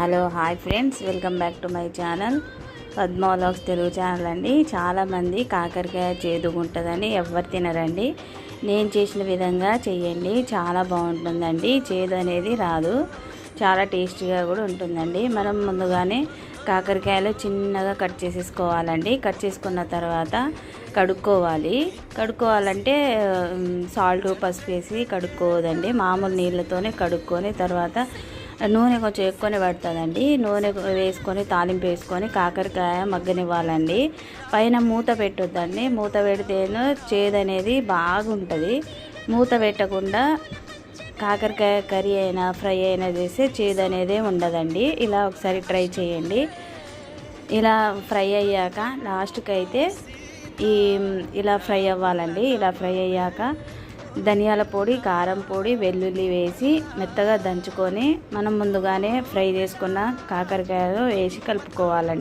Hello hi friends, welcome back to my channel Padma vlogs Telugu channel అండి. చాలామంది కాకరకాయ చేదుగుంటుందని ఎవరు తినరండి. నేను చేసిన విధంగా చేయండి, చాలా బాగుంటుందండి. చేదు అనేది రాదు, చాలా టేస్టీగా కూడా ఉంటుందండి. మనం ముందుగానే కాకరకాయలు చిన్నగా కట్ చేసేసుకోవాలండి. కట్ చేసుకున్న తర్వాత కడుక్కోవాలంటే సాల్ట్ పసుపు వేసి కడుక్కోవద్దండి. మామూలు నీళ్ళతోనే కడుక్కొని తర్వాత నూనె కొంచెం ఎక్కువనే పడుతుందండి. నూనె వేసుకొని తాలింపు వేసుకొని కాకరకాయ మగ్గనివ్వాలండి. పైన మూత పెట్టొద్దండి. మూత పెడితేనో చేదు అనేది బాగుంటుంది. మూత పెట్టకుండా కాకరకాయ కర్రీ అయినా ఫ్రై అయినా చేస్తే చేదు అనేది ఉండదండి. ఇలా ఒకసారి ట్రై చేయండి. ఇలా ఫ్రై అయ్యాక లాస్ట్కి అయితే ఇలా ఫ్రై అవ్వాలండి. ఇలా ఫ్రై అయ్యాక ధనియాల పొడి, కారం పొడి, వెల్లుల్లి వేసి మెత్తగా దంచుకొని మనం ముందుగానే ఫ్రై చేసుకున్న కాకరకాయలు వేసి కలుపుకోవాలండి.